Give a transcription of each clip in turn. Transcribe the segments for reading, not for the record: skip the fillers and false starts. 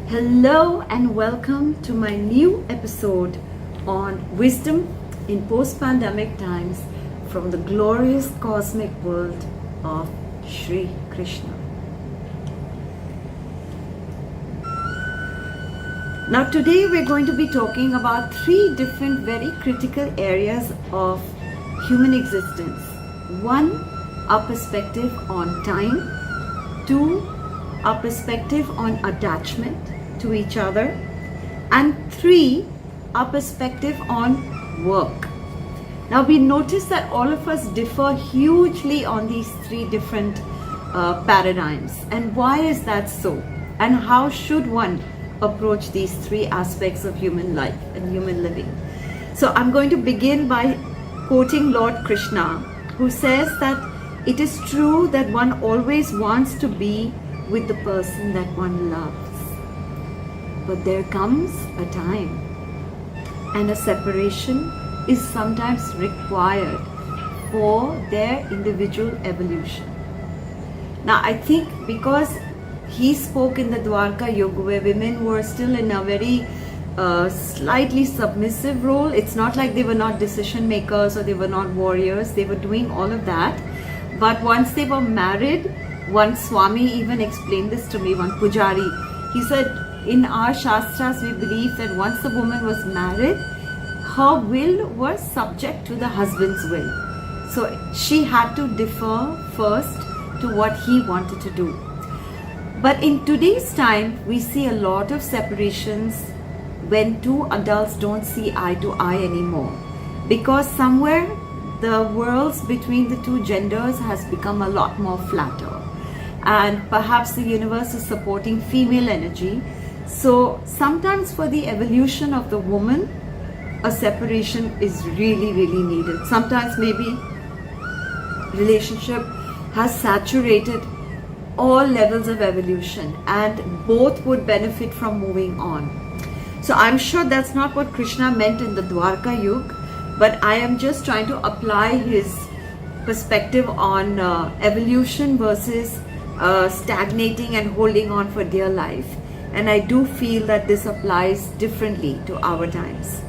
Hello and welcome to my new episode on wisdom in post pandemic times from the glorious cosmic world of Sri Krishna. Now, today we're going to be talking about three different very critical areas of human existence. One, our perspective on time. Two, our perspective on attachment to each other. And three, our perspective on work. Now, we notice that all of us differ hugely on these three different paradigms. And why is that so? And how should one approach these three aspects of human life and human living? So I'm going to begin by quoting Lord Krishna, who says that it is true that one always wants to be with the person that one loves. But there comes a time and a separation is sometimes required for their individual evolution. Now, I think because he spoke in the Dwarka Yuga where women were still in a very slightly submissive role. It's not like they were not decision makers or they were not warriors. They were doing all of that. But once they were married, one Swami even explained this to me, one Pujari. He said, in our Shastras, we believe that once the woman was married, her will was subject to the husband's will. So she had to defer first to what he wanted to do. But in today's time, we see a lot of separations when two adults don't see eye to eye anymore. Because somewhere the worlds between the two genders has become a lot more flatter. And perhaps the universe is supporting female energy. So sometimes for the evolution of the woman, a separation is really, really needed. Sometimes maybe relationship has saturated all levels of evolution and both would benefit from moving on. So I'm sure that's not what Krishna meant in the Dwarka Yuga, but I am just trying to apply his perspective on evolution versus stagnating and holding on for dear life. And I do feel that this applies differently to our times.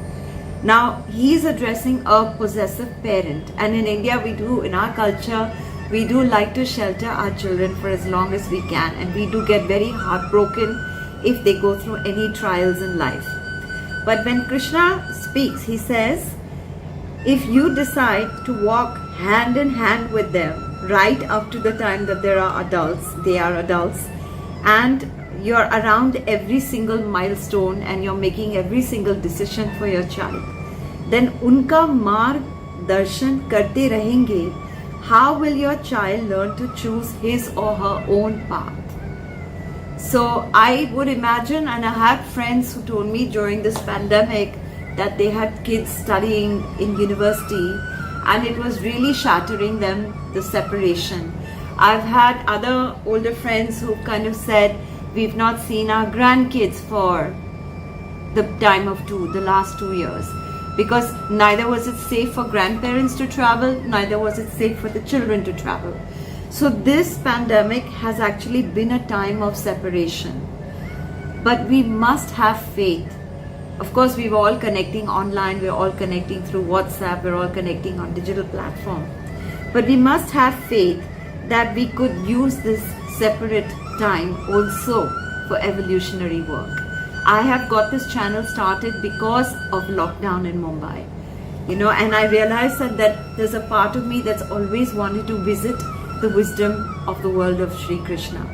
Now, he's addressing a possessive parent. And in India, in our culture, we do like to shelter our children for as long as we can. And we do get very heartbroken if they go through any trials in life. But when Krishna speaks, he says, if you decide to walk hand in hand with them right up to the time that they are adults, and you're around every single milestone and you're making every single decision for your child, then unka marg darshan karte rahenge. How will your child learn to choose his or her own path? So I would imagine, and I had friends who told me during this pandemic that they had kids studying in university and it was really shattering them, the separation. I've had other older friends who kind of said, we've not seen our grandkids for the last 2 years. Because neither was it safe for grandparents to travel, neither was it safe for the children to travel. So this pandemic has actually been a time of separation. But we must have faith. Of course, we're all connecting online, we're all connecting through WhatsApp, we're all connecting on digital platform. But we must have faith that we could use this separate time also for evolutionary work. I have got this channel started because of lockdown in Mumbai, and I realized that there's a part of me that's always wanted to visit the wisdom of the world of Sri Krishna.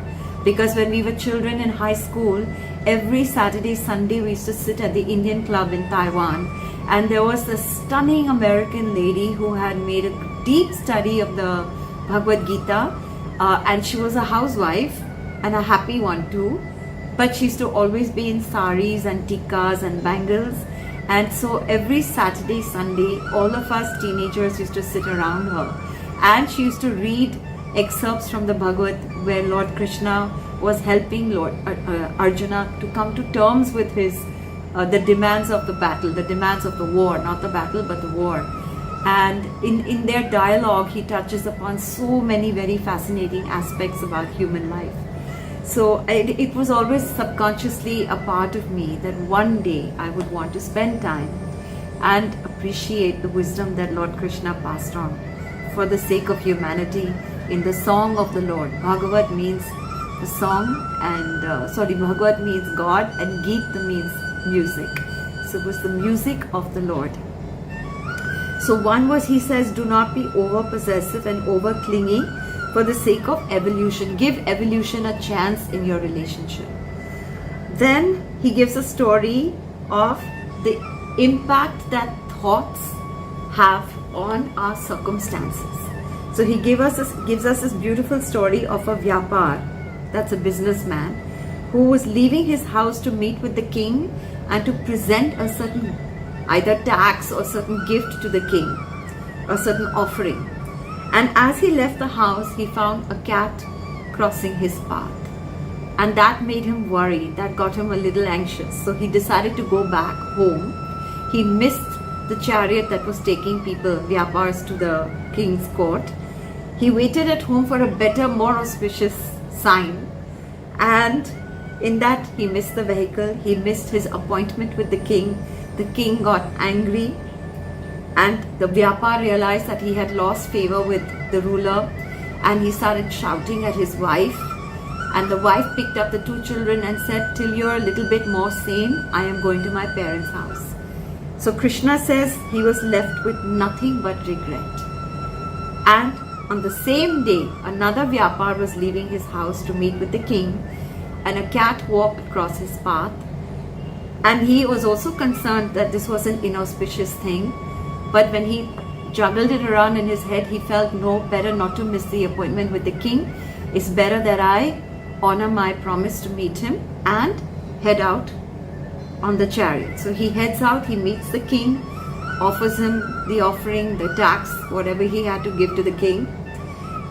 Because when we were children in high school, every Saturday, Sunday, we used to sit at the Indian club in Taiwan, and there was a stunning American lady who had made a deep study of the Bhagavad Gita, and she was a housewife and a happy one too. But she used to always be in saris and tikkas and bangles. And so every Saturday, Sunday, all of us teenagers used to sit around her. And she used to read excerpts from the Bhagavad where Lord Krishna was helping Lord Arjuna to come to terms with the demands of the battle, the demands of the war, not the battle but the war. And in their dialogue, he touches upon so many very fascinating aspects about human life. So it was always subconsciously a part of me that one day I would want to spend time and appreciate the wisdom that Lord Krishna passed on for the sake of humanity in the song of the Lord. Bhagavat means the song, and Bhagavat means God, and Geet means music. So it was the music of the Lord. So one was, he says, do not be over possessive and over clingy for the sake of evolution. Give evolution a chance in your relationship. Then he gives a story of the impact that thoughts have on our circumstances. So he gives us this beautiful story of a vyapar, that's a businessman, who was leaving his house to meet with the king and to present a certain either tax or certain gift to the king, a certain offering. And as he left the house, he found a cat crossing his path. And that made him worry, that got him a little anxious. So he decided to go back home. He missed the chariot that was taking people, vyapars, to the king's court. He waited at home for a better, more auspicious sign. And in that, he missed the vehicle. He missed his appointment with the king. The king got angry. And the vyapar realized that he had lost favor with the ruler. And he started shouting at his wife. And the wife picked up the two children and said, till you're a little bit more sane, I am going to my parents' house. So Krishna says he was left with nothing but regret. And on the same day, another vyapar was leaving his house to meet with the king, and a cat walked across his path. And he was also concerned that this was an inauspicious thing. But when he juggled it around in his head, he felt no, better not to miss the appointment with the king. It's better that I honor my promise to meet him and head out on the chariot. So he heads out, he meets the king, offers him the offering, the tax, whatever he had to give to the king.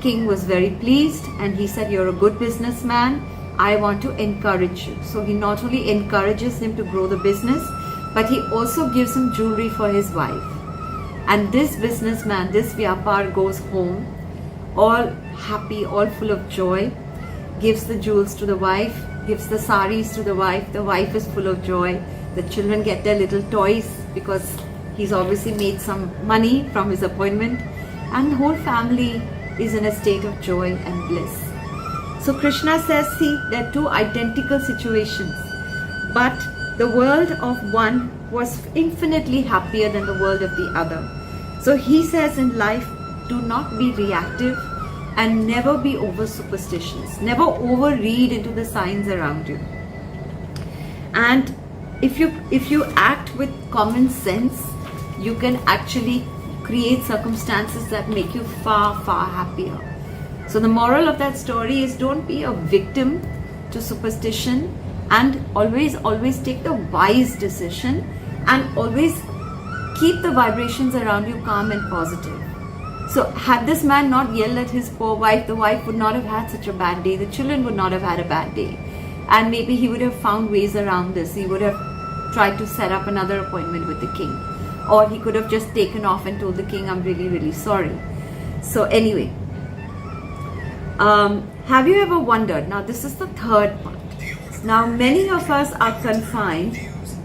King was very pleased and he said, you're a good businessman, I want to encourage you. So he not only encourages him to grow the business, but he also gives him jewelry for his wife. And this businessman, this vyapar, goes home all happy, all full of joy, gives the jewels to the wife, gives the saris to the wife is full of joy, the children get their little toys because he's obviously made some money from his appointment, and the whole family is in a state of joy and bliss. So Krishna says, see, there are two identical situations, but the world of one was infinitely happier than the world of the other. So he says in life, do not be reactive and never be over superstitious. Never overread into the signs around you. And if you act with common sense, you can actually create circumstances that make you far, far happier. So the moral of that story is, don't be a victim to superstition, and always take the wise decision, and always keep the vibrations around you calm and positive. So had this man not yelled at his poor wife, the wife would not have had such a bad day, the children would not have had a bad day, and maybe he would have found ways around this. He would have tried to set up another appointment with the king, or he could have just taken off and told the king, I'm really, really sorry. So anyway, have you ever wondered, now this is the third part, now many of us are confined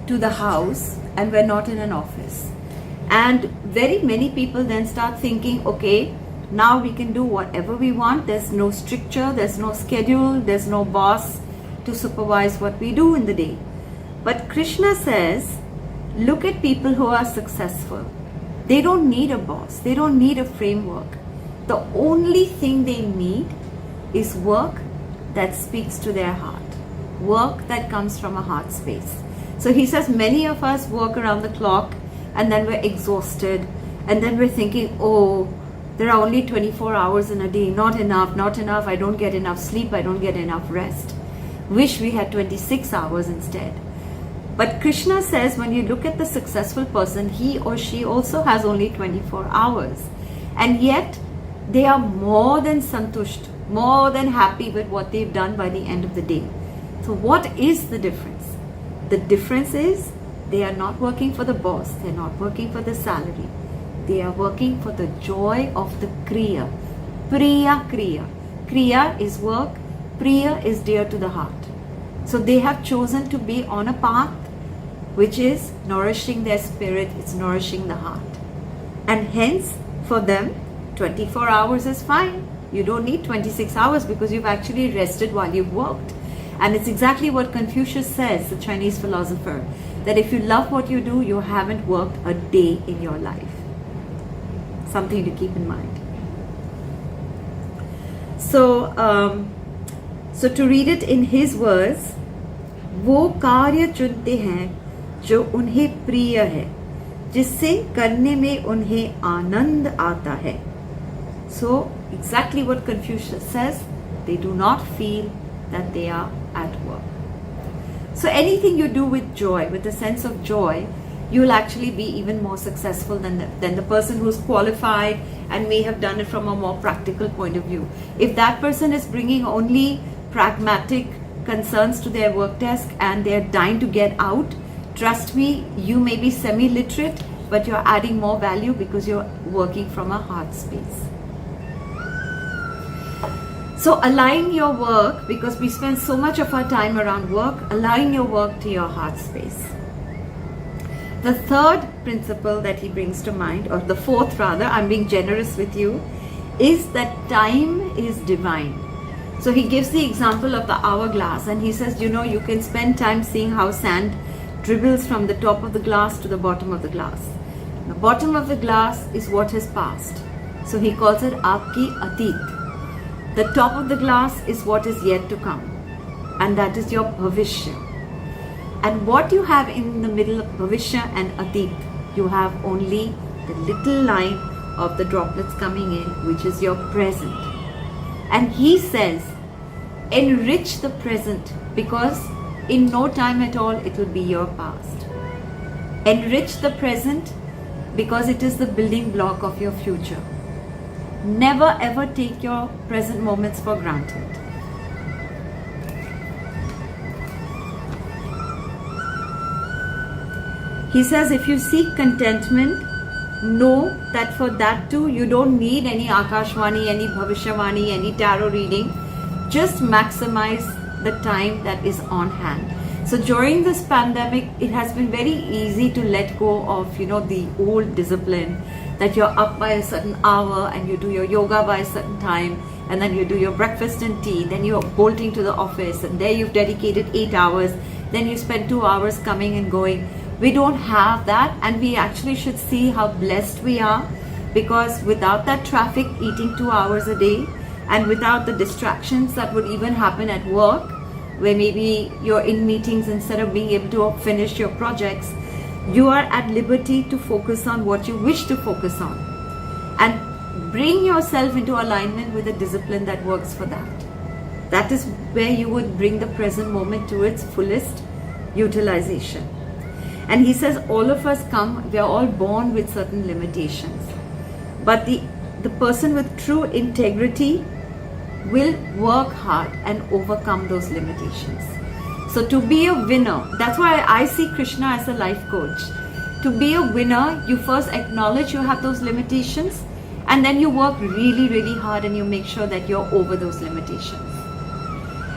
to the house and we're not in an office. And very many people then start thinking, okay, now we can do whatever we want. There's no stricture, there's no schedule, there's no boss to supervise what we do in the day. But Krishna says, look at people who are successful. They don't need a boss, they don't need a framework. The only thing they need is work that speaks to their heart, work that comes from a heart space. So he says, many of us work around the clock, and then we're exhausted, and then we're thinking, oh, there are only 24 hours in a day, not enough, I don't get enough sleep, I don't get enough rest. Wish we had 26 hours instead. But Krishna says, when you look at the successful person, he or she also has only 24 hours. And yet, they are more than santusht, more than happy with what they've done by the end of the day. So what is the difference? The difference is, they are not working for the boss, they are not working for the salary. They are working for the joy of the Kriya. Priya Kriya. Kriya is work, Priya is dear to the heart. So they have chosen to be on a path which is nourishing their spirit, it's nourishing the heart. And hence, for them, 24 hours is fine. You don't need 26 hours because you've actually rested while you've worked. And it's exactly what Confucius says, the Chinese philosopher, that if you love what you do, you haven't worked a day in your life. Something to keep in mind. So to read it in his words, वो कार्य चुनते हैं जो उन्हें प्रिय है, जिससे करने में उन्हें आनंद आता है. So exactly what Confucius says, they do not feel that they are at work. So anything you do with joy, with a sense of joy, you'll actually be even more successful than the person who's qualified and may have done it from a more practical point of view. If that person is bringing only pragmatic concerns to their work desk and they're dying to get out, trust me, you may be semi-literate, but you're adding more value because you're working from a heart space. So align your work, because we spend so much of our time around work, align your work to your heart space. The third principle that he brings to mind, or the fourth rather, I'm being generous with you, is that time is divine. So he gives the example of the hourglass and he says, you know, you can spend time seeing how sand dribbles from the top of the glass to the bottom of the glass. The bottom of the glass is what has passed. So he calls it Aapki Atit. The top of the glass is what is yet to come. And that is your Bhavishya. And what you have in the middle of Bhavishya and Atit, you have only the little line of the droplets coming in, which is your present. And he says, enrich the present, because in no time at all it will be your past. Enrich the present because it is the building block of your future. Never ever take your present moments for granted. He says, if you seek contentment, know that for that too you don't need any Akashvani, any Bhavishyavani, any tarot reading. Just maximize the time that is on hand. So during this pandemic, it has been very easy to let go of, the old discipline that you're up by a certain hour and you do your yoga by a certain time, and then you do your breakfast and tea, then you're bolting to the office and there you've dedicated 8 hours, then you spend 2 hours coming and going. We don't have that, and we actually should see how blessed we are, because without that traffic eating 2 hours a day, and without the distractions that would even happen at work, where maybe you're in meetings instead of being able to finish your projects, you are at liberty to focus on what you wish to focus on and bring yourself into alignment with a discipline that works for that. That is where you would bring the present moment to its fullest utilization. And he says all of us we are all born with certain limitations, but the person with true integrity will work hard and overcome those limitations. So to be a winner, that's why I see Krishna as a life coach. To be a winner, you first acknowledge you have those limitations, and then you work really, really hard and you make sure that you're over those limitations.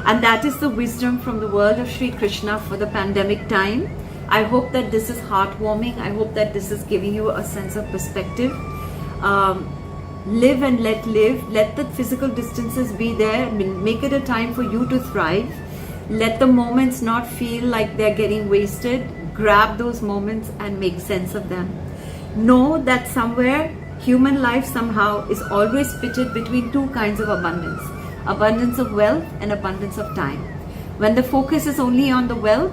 And that is the wisdom from the world of Sri Krishna for the pandemic time. I hope that this is heartwarming. I hope that this is giving you a sense of perspective. Live and let live. Let the physical distances be there. Make it a time for you to thrive. Let the moments not feel like they're getting wasted. Grab those moments and make sense of them. Know that somewhere human life somehow is always pitted between two kinds of abundance. Abundance of wealth and abundance of time. When the focus is only on the wealth,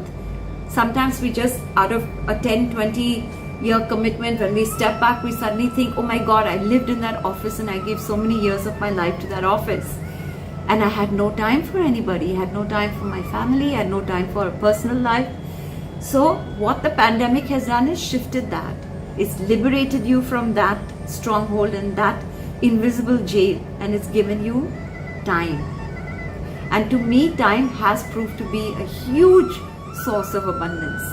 sometimes we just, out of a 10-20 year commitment, when we step back, we suddenly think, oh my God, I lived in that office and I gave so many years of my life to that office. And I had no time for anybody, I had no time for my family, I had no time for a personal life. So what the pandemic has done is shifted that. It's liberated you from that stronghold and that invisible jail, and it's given you time. And to me, time has proved to be a huge source of abundance.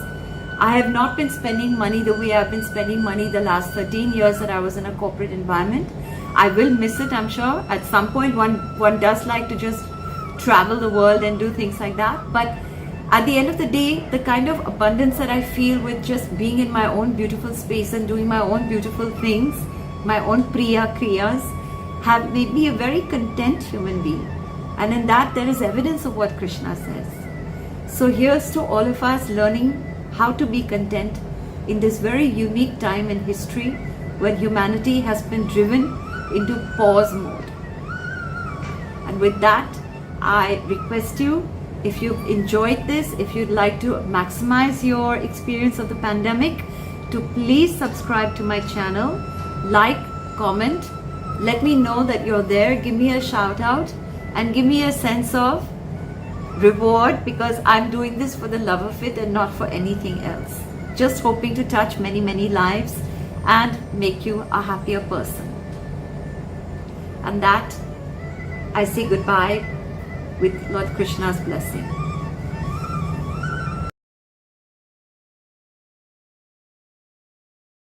I have not been spending money the way I've been spending money the last 13 years that I was in a corporate environment. I will miss it, I'm sure. At some point, one does like to just travel the world and do things like that. But at the end of the day, the kind of abundance that I feel with just being in my own beautiful space and doing my own beautiful things, my own Priya Kriyas, have made me a very content human being. And in that, there is evidence of what Krishna says. So here's to all of us learning how to be content in this very unique time in history when humanity has been driven into pause mode. And with that, I request you, if you've enjoyed this, if you'd like to maximize your experience of the pandemic, to please subscribe to my channel, like, comment, let me know that you're there, give me a shout out and give me a sense of reward, because I'm doing this for the love of it and not for anything else. Just hoping to touch many, many lives and make you a happier person. And that, I say goodbye with Lord Krishna's blessing.